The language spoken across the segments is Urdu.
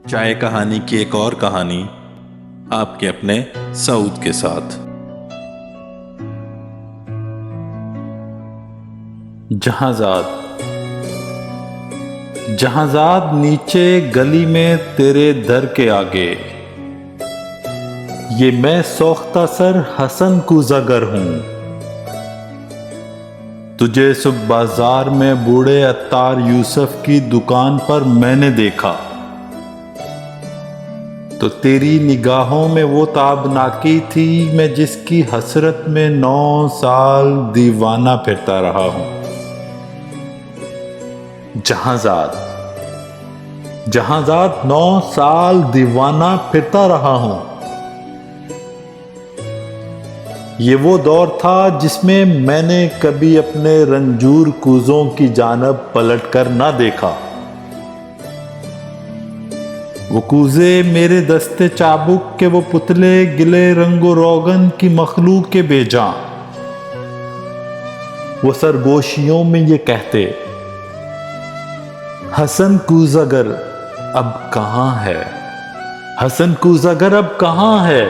چائے کہانی کی ایک اور کہانی آپ کے اپنے سعود کے ساتھ۔ جہازاد جہازاد نیچے گلی میں تیرے در کے آگے، یہ میں سوختہ سر حسن کوزہ گر ہوں۔ تجھے صبح بازار میں بوڑھے عطار یوسف کی دکان پر میں نے دیکھا تو تیری نگاہوں میں وہ تابناکی تھی میں جس کی حسرت میں 9 سال دیوانہ پھرتا رہا ہوں۔ جہازاد 9 سال دیوانہ پھرتا رہا ہوں۔ یہ وہ دور تھا جس میں میں نے کبھی اپنے رنجور کوزوں کی جانب پلٹ کر نہ دیکھا۔ وہ کوزے میرے دستے چابک کے وہ پتلے گلے رنگ و روغن کی مخلوق کے بے جاں، وہ سرگوشیوں میں یہ کہتے، حسن کوزہ گر اب کہاں ہے، حسن کوزہ گر اب کہاں ہے۔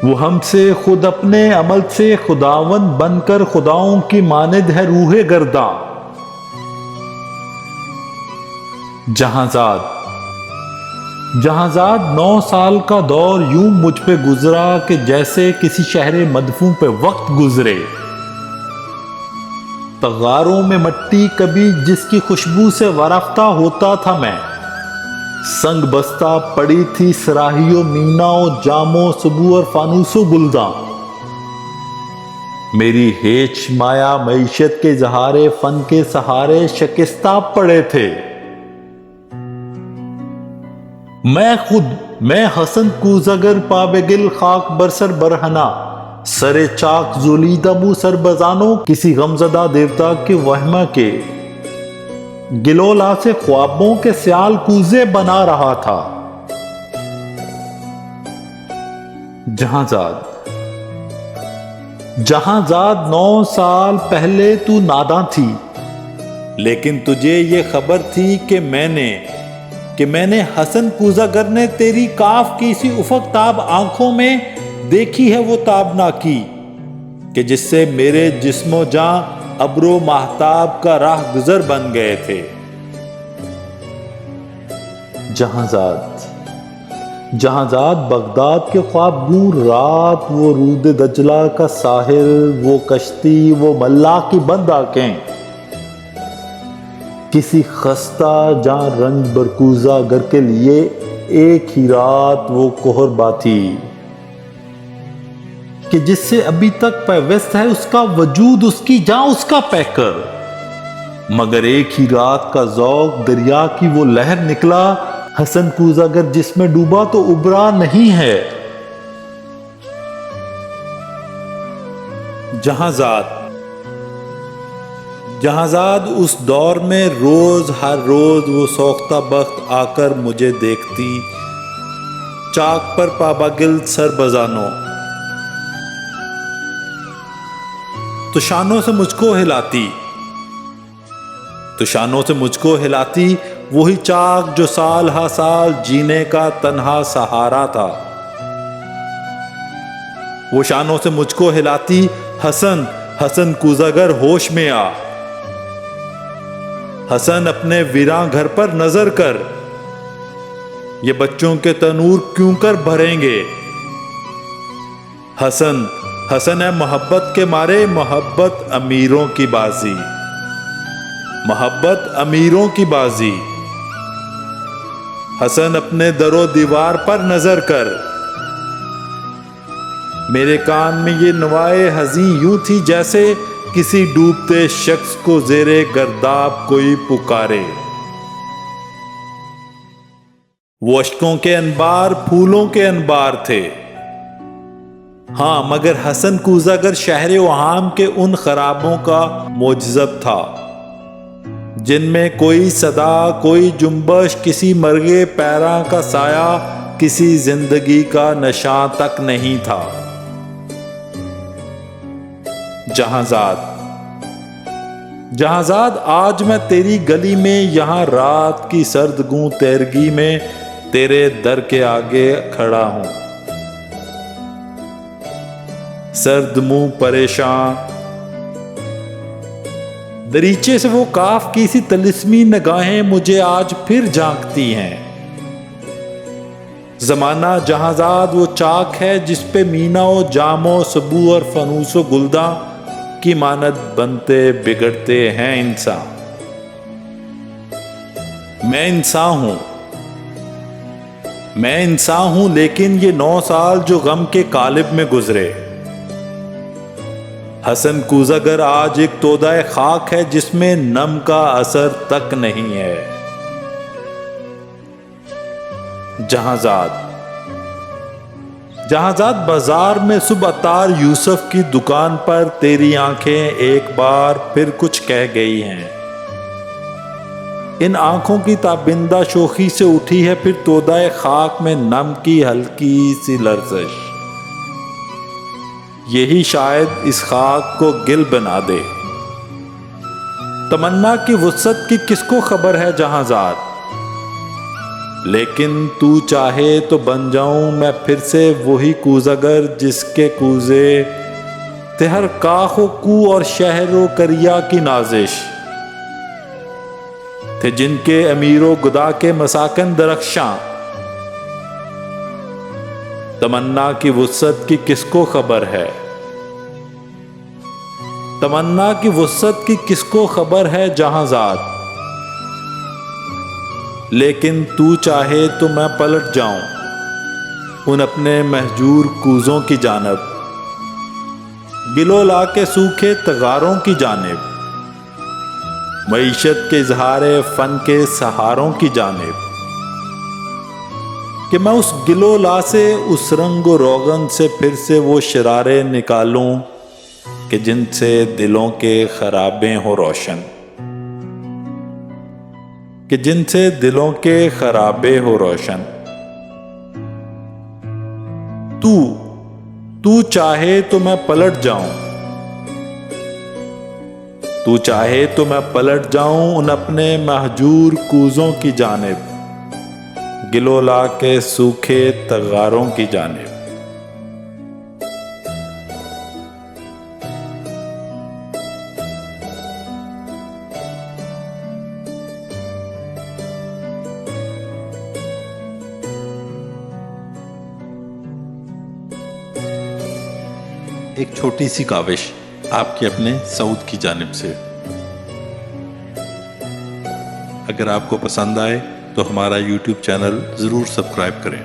وہ ہم سے خود اپنے عمل سے خداوند بن کر خداؤں کی مانند ہے روح گرداں۔ جہازاد 9 سال کا دور یوں مجھ پہ گزرا کہ جیسے کسی شہر مدفون پہ وقت گزرے۔ تغاروں میں مٹی کبھی جس کی خوشبو سے وارفتہ ہوتا تھا میں، سنگ بستہ پڑی تھی صراحی و مینا و جام و سبو اور فانوس و گلداں۔ میری ہیچ مایا معیشت کے اظہار فن کے سہارے شکستہ پڑے تھے۔ میں حسن کوزہ گر پابگل خاک برسر برہنا، سر چاک زولیدہ مو سر بزانو کسی غمزدہ دیوتا کے وہمہ کے گلولا سے خوابوں کے سیال کوزے بنا رہا تھا۔ جہازاد 9 سال پہلے تو ناداں تھی، لیکن تجھے یہ خبر تھی کہ میں نے حسن کوزہ گر نے تیری کاف کی سی افق تاب آنکھوں میں دیکھی ہے وہ تابناکی کہ جس سے میرے جسم و جاں ابر و ماہتاب کا راہ گزر بن گئے تھے۔ جہازاد بغداد کے خواب گوں رات، وہ رود دجلہ کا ساحل، وہ کشتی، وہ ملا کی بند آنکھیں، کسی خستہ جاں رنج برکوزہ گر کے لیے ایک ہی رات وہ کہر باتی کہ جس سے ابھی تک پیوست ہے اس کا وجود، اس کی جاں، اس کا پیکر، مگر ایک ہی رات کا ذوق دریا کی وہ لہر نکلا، حسن کوزہ گر جس میں ڈوبا تو ابھرا نہیں ہے۔ جہازاد اس دور میں ہر روز وہ سوختہ بخت آ کر مجھے دیکھتی، چاک پر پاباگل سر بزانو، تو شانوں سے مجھ کو ہلاتی وہی چاک جو سال ہا سال جینے کا تنہا سہارا تھا۔ وہ شانوں سے مجھ کو ہلاتی، حسن کوزہ گر ہوش میں آ، حسن اپنے ویراں گھر پر نظر کر، یہ بچوں کے تنور کیوں کر بھریں گے۔ حسن ہے محبت کے مارے، محبت امیروں کی بازی، حسن اپنے در و دیوار پر نظر کر۔ میرے کان میں یہ نوائے حزیں یوں تھی جیسے کسی ڈوبتے شخص کو زیر گرداب کوئی پکارے۔ وہ اشکوں کے انبار پھولوں کے انبار تھے، ہاں مگر حسن کوزہ گر شہر وہام کے ان خرابوں کا معجزب تھا جن میں کوئی صدا، کوئی جنبش، کسی مرغے پیراں کا سایہ، کسی زندگی کا نشاں تک نہیں تھا۔ جہازاد آج میں تیری گلی میں یہاں رات کی سرد گوں تیرگی میں تیرے در کے آگے کھڑا ہوں، سرد منہ پریشان، دریچے سے وہ کاف کی سی طلسمی نگاہیں مجھے آج پھر جھانکتی ہیں۔ زمانہ جہازاد وہ چاک ہے جس پہ مینا و جام و سبو اور فانوس و گلداں کی مانند بنتے بگڑتے ہیں انسان۔ میں انسان ہوں لیکن یہ 9 سال جو غم کے قالب میں گزرے۔ حسن کوزہ گر آج ایک تودہ خاک ہے جس میں نم کا اثر تک نہیں ہے۔ جہازاد بازار میں صبح عطار یوسف کی دکان پر تیری آنکھیں ایک بار پھر کچھ کہہ گئی ہیں۔ ان آنکھوں کی تابندہ شوخی سے اٹھی ہے پھر تودہ خاک میں نم کی ہلکی سی لرزش۔ یہی شاید اس خاک کو گل بنا دے۔ تمنا کی وسعت کی کس کو خبر ہے جہازاد، لیکن تو چاہے تو بن جاؤں میں پھر سے وہی کوزہ گر جس کے کوزے تھے ہر کاخ و کو اور شہر و کریا کی نازش، تھے جن کے امیر و گدا کے مساکن درخشاں۔ تمنا کی وسعت کی کس کو خبر ہے، تمنا کی وسعت کی کس کو خبر ہے جہازاد، لیکن تو چاہے تو میں پلٹ جاؤں ان اپنے مہجور کوزوں کی جانب، گلو لا کے سوکھے تغاروں کی جانب، معیشت کے اظہار فن کے سہاروں کی جانب، کہ میں اس گلو لا سے اس رنگ و روغن سے پھر سے وہ شرارے نکالوں کہ جن سے دلوں کے خرابے ہوں روشن، کہ جن سے دلوں کے خرابے ہو روشن۔ تو چاہے تو میں پلٹ جاؤں، تو چاہے تو میں پلٹ جاؤں ان اپنے مہجور کوزوں کی جانب، گلو لا کے سوکھے تغاروں کی جانب۔ ایک چھوٹی سی کاوش آپ کے اپنے سعود کی جانب سے۔ اگر آپ کو پسند آئے تو ہمارا YouTube چینل ضرور سبسکرائب کریں۔